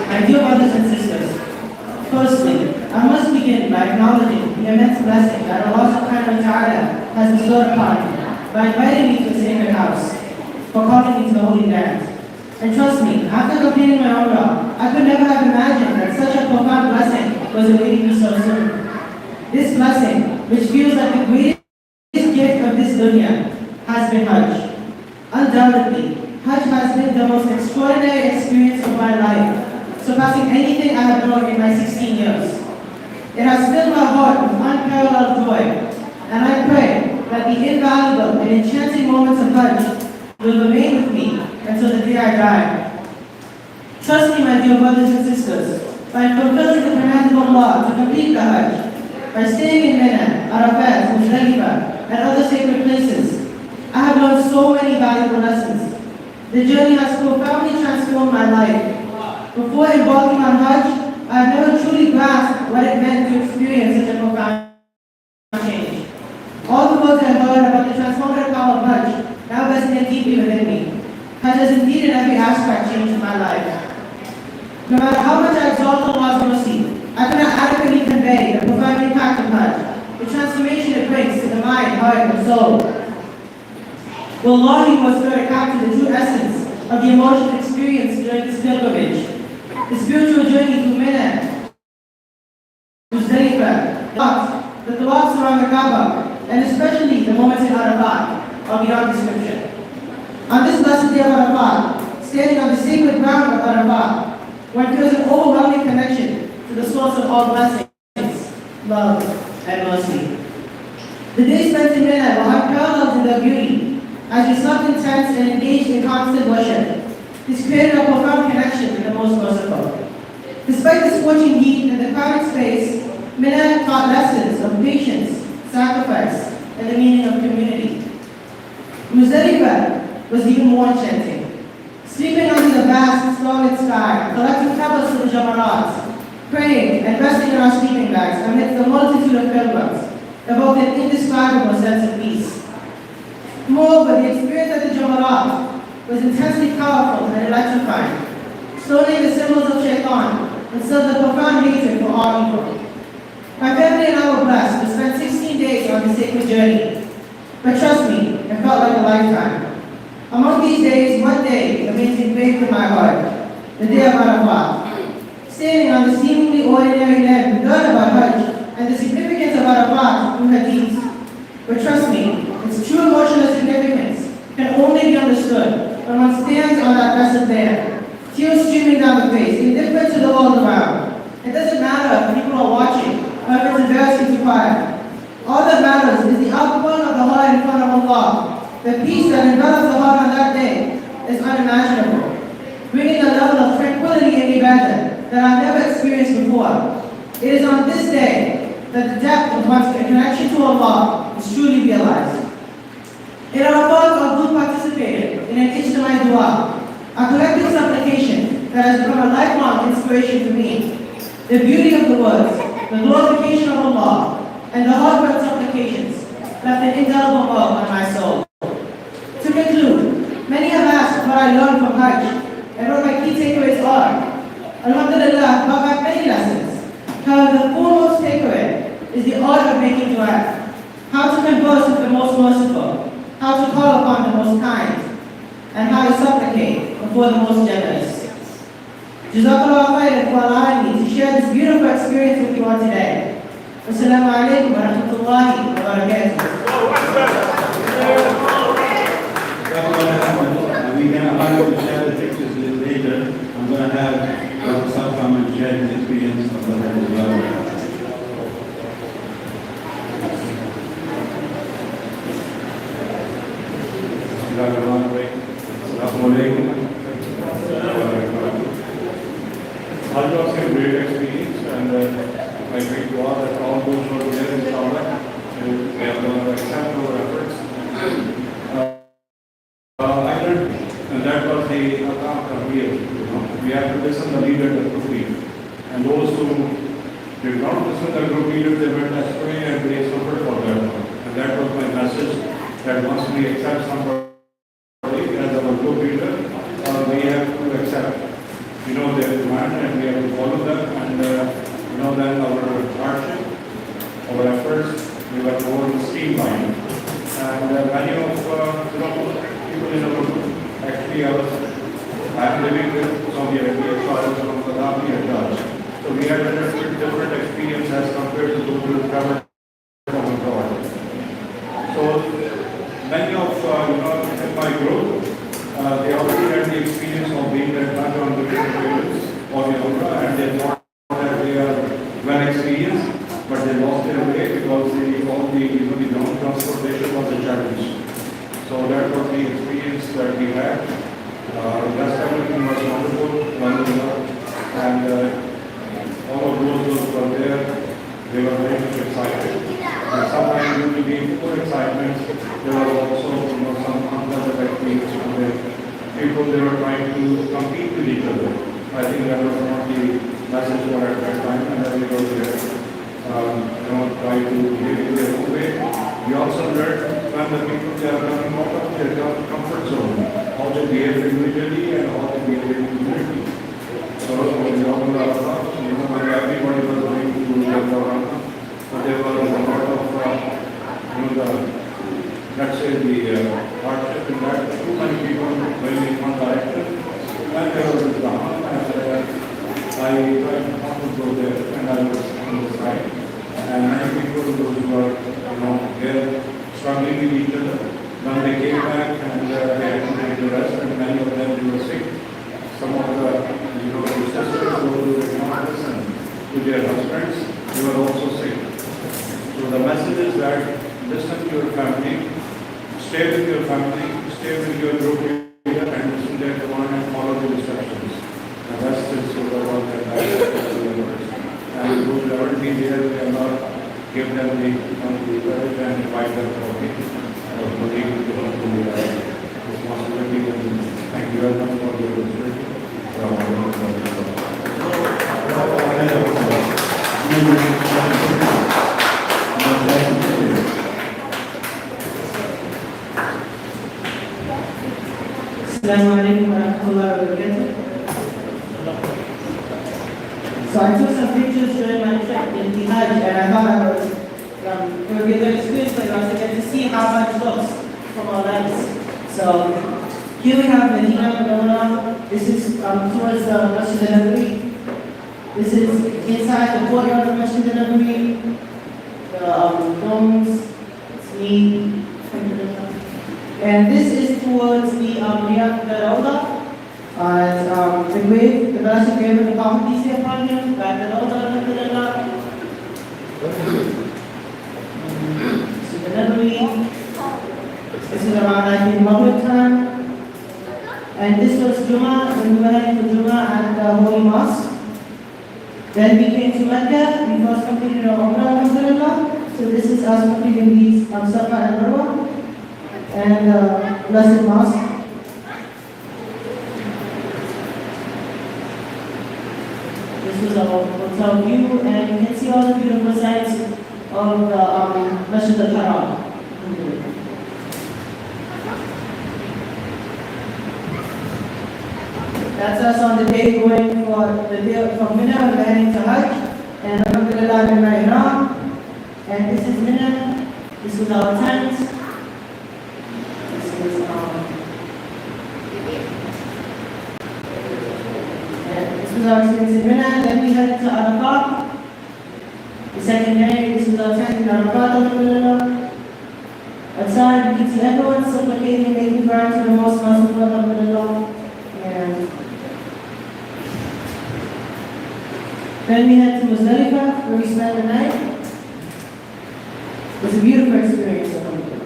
My dear brothers and sisters, firstly, I must begin by acknowledging the immense blessing that Allah subhanahu wa ta'ala has bestowed upon me by inviting me to the sacred house, for calling me to the Holy Land. And trust me, after completing my umrah, I could never have imagined that such a profound blessing was awaiting me so soon. This blessing, which feels like the greatest gift of this dunya, has been Hajj. Undoubtedly, Hajj has been the most extraordinary experience of my life, surpassing anything I have known in my 16 years. It has filled my heart with unparalleled joy, and I pray that the invaluable and enchanting moments of Hajj will remain with me until the day I die. Trust me, my dear brothers and sisters, by fulfilling the command of Allah to complete the Hajj, by staying in Mina, Arafat, Muzdalifah, and other sacred places, I have learned so many valuable lessons. The journey has profoundly transformed my life. Before embarking on Hajj, I have never truly grasped what it meant to experience such a profound change. All the words I heard about the transformative power of Hajj now resonate deeply within me. Hajj has indeed in every aspect changed my life. No matter how much I exalt Allah's mercy, I cannot adequately convey the profound impact of Hajj, the transformation it brings to the mind, heart, and soul. Wallahi was to capture the true essence of the emotional experience during this pilgrimage, the spiritual journey through Mina, Muzdalifah, the tawafs around the Kaaba, and especially the moments in Arafat are beyond description. On this blessed day of Arafat, standing on the sacred ground of Arafat, one feels an overwhelming connection to the source of all blessings, love, and mercy. The days spent in Mina were unparalleled in their beauty, as we slept in tents and engaged in constant worship. This created a profound connection with the Most Merciful. Despite the scorching heat and the crowded space, Mina taught lessons of patience, sacrifice, and the meaning of community. Muzdalifah was even more enchanting. Sleeping under the vast, starlit sky, collecting pebbles to the Jamarat, praying and resting in our sleeping bags amidst the multitude of pilgrims, evoked an indescribable sense of peace. Moreover, the experience at the Jamarat was intensely powerful and electrifying, stoning the symbols of Shaitan and still the profound hatred for all evil. My family and I were blessed to spend 16 days on this sacred journey, but trust me, it felt like a lifetime. Among these days, one day remains engraved in my heart, the day of Arafat. Standing on the seemingly ordinary land, we learn about Hajj and the significance of Arafat through hadith. But trust me, its true emotional significance can only be understood when one stands on that blessed land, tears streaming down the face, indifferent to the world around. It doesn't matter if people are watching or if it's embarrassing to cry. All that matters is the outpouring of the heart in front of Allah. The peace that envelops the heart on that day is unimaginable, bringing a level of tranquility and ibadah that I've never experienced before. It is on this day that the depth of one's connection to Allah is truly realized. In Arafat, our group participated in an ijtimai dua, a collective supplication that has become a lifelong inspiration to me. The beauty of the words, the glorification of Allah, and the heartfelt supplications left an indelible mark on my soul. To conclude, many have asked what I learned from Hajj and what my key takeaways are. Alhamdulillah, I've got back many lessons. However, the foremost takeaway is the art of making dua, how to converse with the Most Merciful, how to call upon the Most Kind, and how to supplicate before the Most Generous. Jazakallah khairan for allowing me to share this beautiful experience with you all today. Wassalamu alaikum wa rahmatullahi wa barakatuh. We can allow to share the pictures a little later. I'm going to have Dr. Safam and share his experience of the Hajj as well. Hajj was a great experience, and I think to all that all those who are there in Salah, they have done accept our efforts. I learned, and that was the account of real. We have to listen to the leader, the group leader. And those who did not listen to the group leader, they went astray and they suffered for that. And that was my message, that once we accept somebody as our group leader, we have to accept. You know, their command and we have to follow them and then our hardship, our efforts, we were more streamlined. And many of people in our group, actually I am living with Saudi Arabia, so I was from Qaddafi and Hujjaj. So we had a different experience as compared to those who traveled from abroad. So many of in my group, they already had the experience of being at Hajj on different occasions or the Umrah, and they thought that they are well experienced, but they lost their way because the ground transportation was a challenge. So that was the experience that we had. Rest everything was wonderful, and all of those who were there, they were very much excited. And sometimes due to the full excitement, there were also some unpleasant experiences where people they were trying to compete with each other. I think that was not the message for at that time, and everybody there try to live in their own way. We also learned when the people they are coming out of their comfort zone, how to behave individually and how to behave in community. So when we all when everybody was going to the Corona, but there was a lot of let's say the hardship in that too many people going in one direction, and there was a drama, and I tried not to go there, and I was on the side, and many people who were there struggling with each other. When they came back and they had to take the rest, and many of them they were sick. Some of the sisters who did not listen to their husbands, they were also sick. So the message is that listen to your family, stay with your family, stay with your group leader, and listen to their command and follow the instructions. And that's the sort of what I and those who haven't been there, they are not give them the courage and invite them for the responsibility. And thank you very much for your opportunity. Assalamu alaikum wa rahmatullahi wa barakatuh. So I took some pictures during my trip in the Hajj, and I thought it would be a good experience for us to get to see how Hajj looks from our lens. So here we have Medina Munawwarah. This is towards the Masjid al-Nabawi. This is inside the courtyard of Masjid al-Nabawi. The domes, it's neat. And this is towards the Riyadh al-Rawda. The grave, the blessed grave of the Prophet, peace be upon him, back the Rawda al-Rawda. This is the Nabawi. This is around 19 Maghrib time. And this was Jummah, when we were heading to Jummah at the Holy Mosque. Then we came to Mecca, we first completed our Umrah, alhamdulillah. So this is us completing these Safa and Marwa. And Blessed Mosque. This was our hotel view, and you can see all the beautiful sights of the Masjid al-Haram. That's us on the day going for the day from Mina, we're heading to Hajj, and alhamdulillah we're in Ihram. And this is Mina, this was our tent. This was our experience in Mina. Then we headed to Arafat. The second day, this was our tent in Arafat, alhamdulillah. Outside, we can see everyone supplicating, making prayer to the most merciful, alhamdulillah. And then we head to Muzdalifah, where we spent the night. It was a beautiful experience, alhamdulillah.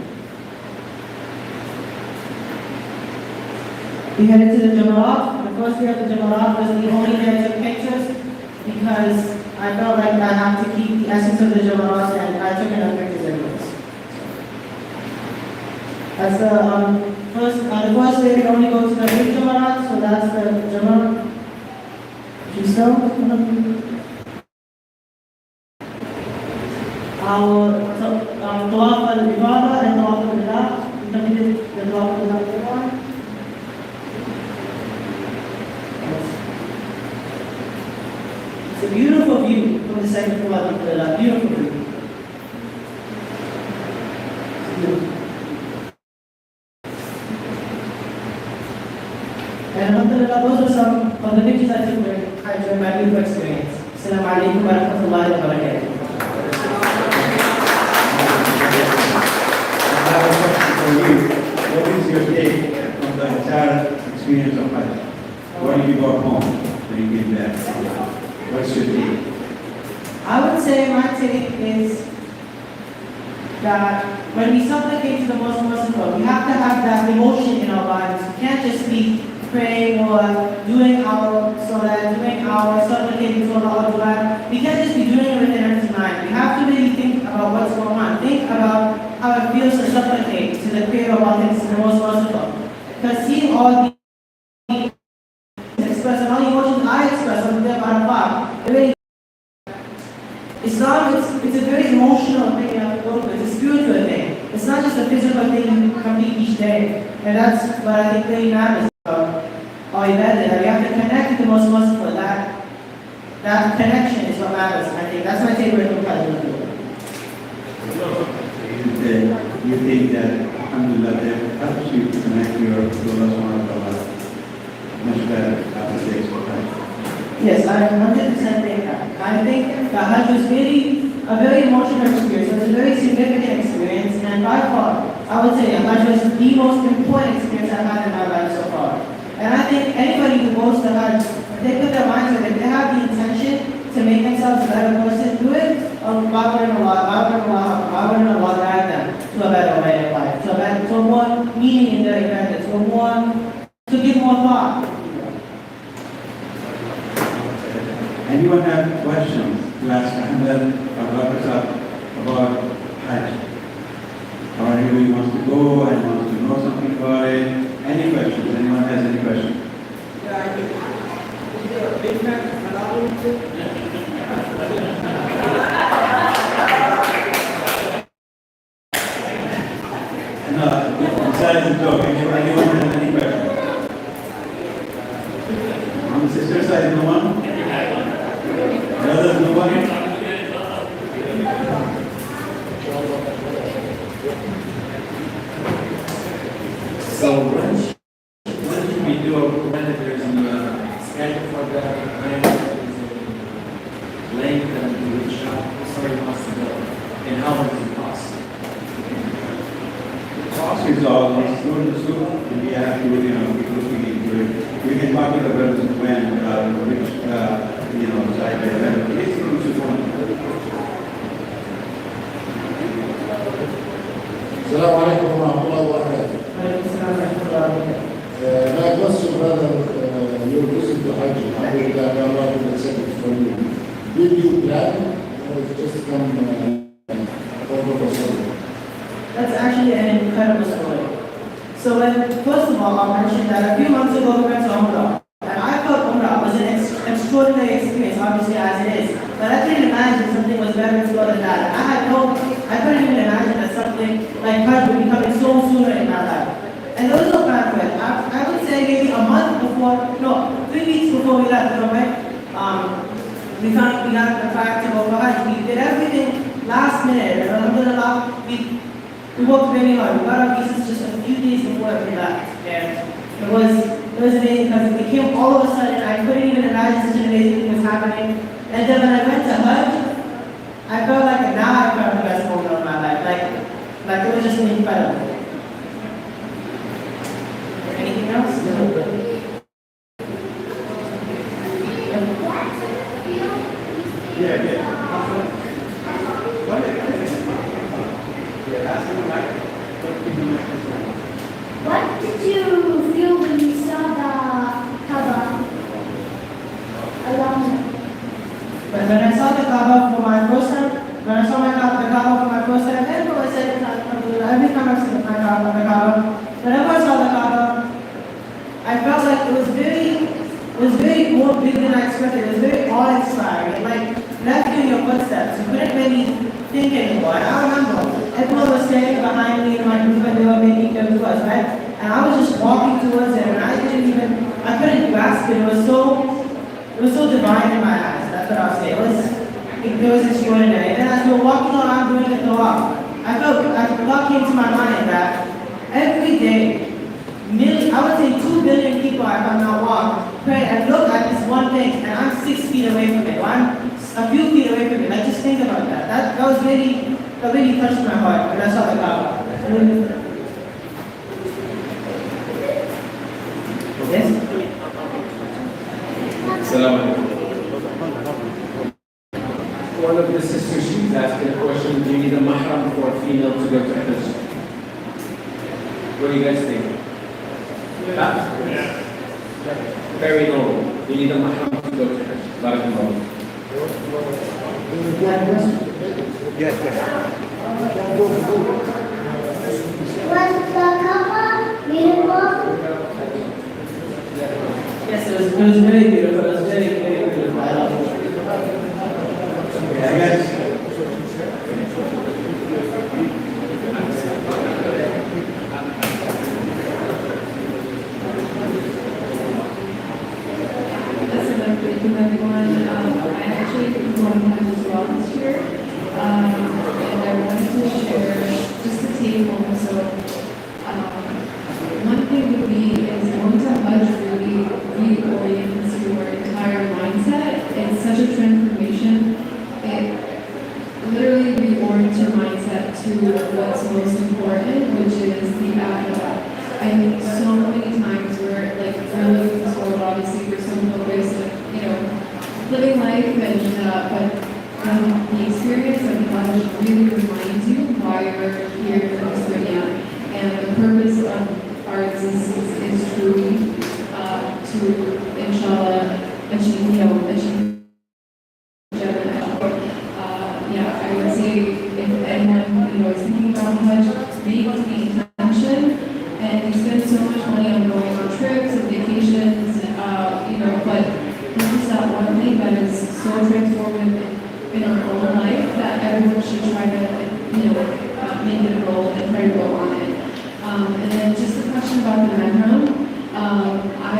We headed to the Jamarat. The first day of the Jamarat was the only day I took pictures because I felt like I had to keep the essence of the Jamarat, and I took enough pictures anyways. As the first day we only go to the big Jamarat, so that's the Jamarat. Our Tawaf al-Ibadah and Tawaf al-Wada. We completed the Tawaf al-Wada. It's a beautiful view from the second floor, alhamdulillah, beautiful view. And alhamdulillah, those are some of the pictures I took during my beautiful experience. Assalamu alaikum wa rahmatullahi wa barakatuh. I have a question for you. What is your take on the entire experience of Hajj? What do you got home when you came back? What's your take? I would say my take is that when we supplicate to the most merciful, we have to have that emotion in our lives. We can't just be praying or doing our salah, doing our supplicating to Allah. We can't just be doing it with an empty mind. We have to really think about what's going on. Think about how it feels to supplicate to the Creator of all things, to the most merciful. Because seeing all the express and all the emotions I express on the day of Arafah, it really Islam, it's a very emotional thing you have to go through. It's a spiritual thing. It's not just a physical thing you complete each day. And that's what I think really matters about our ibadah, that we have to connect with the most merciful. That connection is what matters. I think that's my favorite from Hajj. You think that, alhamdulillah, that helps you to connect your to Allah subhanahu wa ta'ala much better after the exercise? Yes, I 100% think that. I think that Hajj was really a very emotional experience. It was a very significant experience, and by far, I would say Hajj was the most important experience I've had in my life so far. And I think anybody who goes to Hajj, they put their minds on it, they have the intention to make themselves a better person, do it. Why wouldn't Allah guide them to a better way of life, to a more meaning in their event, to give more thought. Anyone have questions to ask Ahmed about Hajj? Or anybody wants to go and wants to know something about it? Any questions? Anyone has any questions? No, besides the joke, anyone has any questions? On the sister side, no one? Brothers, no one? So what should we do when there's a schedule for the when there's a length and which somebody wants to go, and how much it costs? Cost is all, it's good to school, and we have to, keep looking into it. We can talk to the brothers when, which, side by side. It's good to go. Assalamu alaikum wa rahmatullahi wa barakatuh. My question, brother, your visit to Hajj, alhamdulillah, may Allah will accept it from you. Did you plan or just come over the summer? That's actually an incredible story. So first of all, I'll mention that a few months ago we went to Umrah. And I felt Umrah was an extraordinary experience, obviously as it is. But I couldn't imagine something was better in store than that. I couldn't even imagine that something like Hajj would be coming so sooner in my life. And there was no plan for it. I would say maybe a month before, no, 3 weeks before we left, we got the fact to go for Hajj. We did everything last minute. And alhamdulillah, we worked really hard. We got our visas just a few days before we left. And it was amazing because it came all of a sudden. I couldn't even imagine such an amazing thing was happening. And then when I went to Hajj, I felt like now I found the best moment of my life. Like it was just incredible. Anything else? What did you feel when you saw the Kaaba along? When I saw the Kaaba for my first time, when I saw the Kaaba for my first time, and for my second time, every time I've seen the Kaaba, whenever I saw the Kaaba, I felt like it was very more big than I expected. It was very awe-inspiring. It left you in your footsteps. You couldn't really think anymore. And I remember everyone was standing behind me in my group and they were making their tours, right? And I was just walking towards it and I couldn't grasp it. It was so divine in my eyes. what I'll say. It was extraordinary. And as we were walking around doing the walk, I felt, as the thought came to my mind that every day, I would say 2 billion people are on that walk, pray and look at this one thing, and I'm 6 feet away from it, or I'm a few feet away from it. Like, just think about that. That was really, that really touched my heart when I saw the Kaaba. Yes? One of the sisters, she's asking a question, do you need a mahram for a female to go to Hajj? What do you guys think? Yeah. Very normal. You need a mahram to go to Hajj. Barakallahu. Was the Kaaba beautiful? Yes, it was very beautiful. It was very, very beautiful. I love it. I guess. Assalamualaikum everyone. I actually performed Hajj as well this year. And I wanted to share just a take home. So one thing would be is going to Hajj really reorients your entire mindset. It's such a transformation. It literally reorients your mindset to what's most important, which is the akhirah. I think so many times we're like really in this world, obviously we're so focused on, living life but the experience of Hajj really reminds you why you're here in this dunya. And the purpose of our existence is truly to, inshallah, achieve I would say if anyone is thinking about Hajj, make the intention, and you spend so much money on going on trips and vacations, but this is that one thing that is so transformative in our own life that everyone should try to, make it a goal and try to go on it. And then just a question about the mahram. I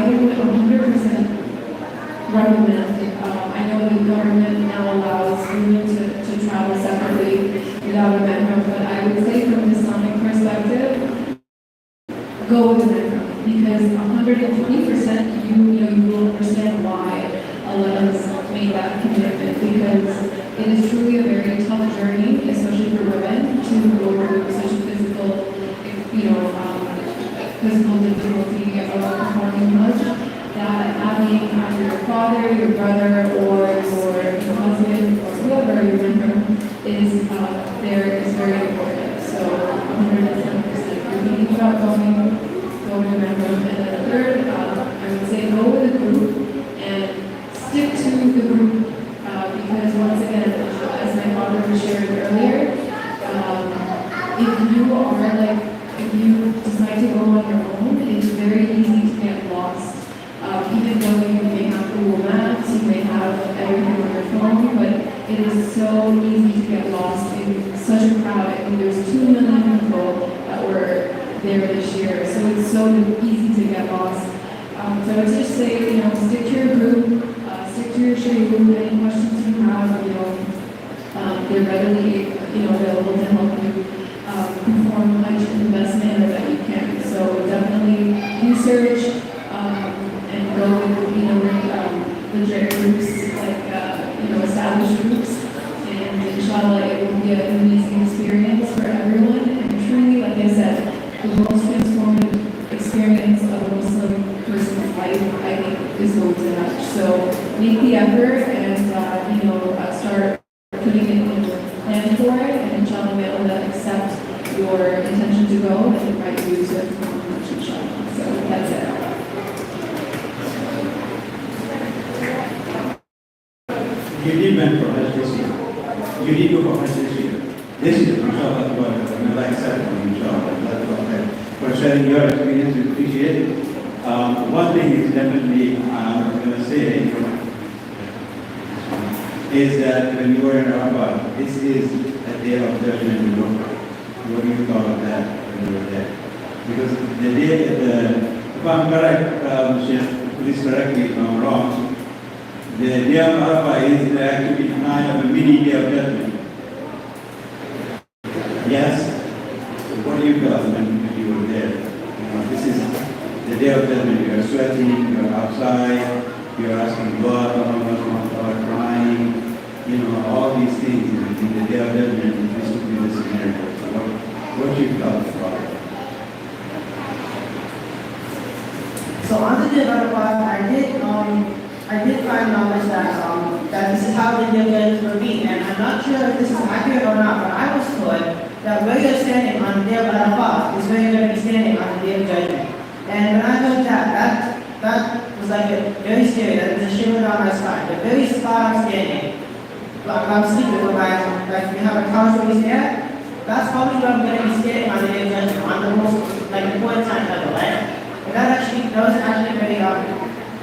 would 100% recommend. I know the government now allows women to travel separately without a mahram, but I would say from an Islamic perspective, go with a mahram, because 120% you will understand why Allah has made that commitment, because it is truly a very tough journey, especially for women, to go through such a physical difficulty of performing Hajj. That having either your father, your brother, or your husband, or whoever your member is there is very important. So 110%. If you're thinking about going to a member. And then the third, I would say go with a group and stick to the group because once again, as my father shared earlier, if you decide to go on your own, it's very easy to get lost. Even though you may have Google Maps, you may have everything on your phone, but it is so easy to get lost in such a crowd. I think there's 2 million people that were there this year, so it's so easy to get lost. So I would just say, stick to your group, stick to your shaykh group. Any questions you have, they're readily, available to help you perform Hajj in the best manner that you can. So definitely research. And go with, legit groups, like, established groups. And inshallah, it will be an amazing experience for everyone. And truly, like I said, the most transformative experience of a Muslim person's life, I think, is going to Hajj. So make the effort and, start putting in a plan for it. And inshallah, may Allah accept your intention to go and invite you to perform Hajj, inshallah. So that's it. You did went for Hajj this year. You did go for Hajj this year. This year, inshallah, like I said, inshallah, for sharing your experience, we appreciate it. One thing is definitely, I'm going to say, is that when you were in Arafat, this is a day of judgment and work. What do you thought of that when you were there? Because the day, if I'm correct, please correct me if I'm wrong, The day of Arafah is actually kind of a mini day of judgment. Yes? So what do you felt when you were there? You know, this is the day of judgment. You are sweating, you are outside, you are asking God, crying, you know, all these things in the day of judgment. This would be the scenario. So what do you felt about it? So on the day of Arafat, I did find knowledge that this is how the day of judgment will be, and I'm not sure if this is accurate or not, but I was told that where you're standing on the day of Arafat is where you're going to be standing on the day of judgment. And when I heard that was like very scary. That was a shiver down my spine. The very spot I'm standing, like I'm sleeping with my, like we have a couch where we stand. That's probably where I'm going to be standing on the day of judgment, on the most like important time ever, right? And that was actually very, I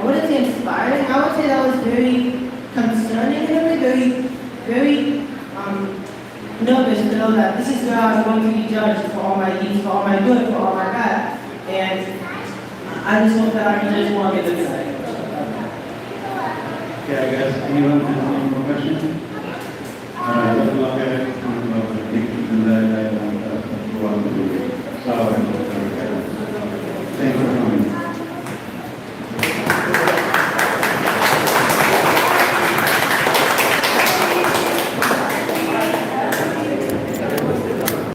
wouldn't say inspiring. I would say that was very concerning in a way, very nervous to know that this is where I was going to be judged for all my deeds, for all my good, for all my bad. And I just hope that I can just walk in the good side. Okay, I guess anyone has any more questions? Good luck at it.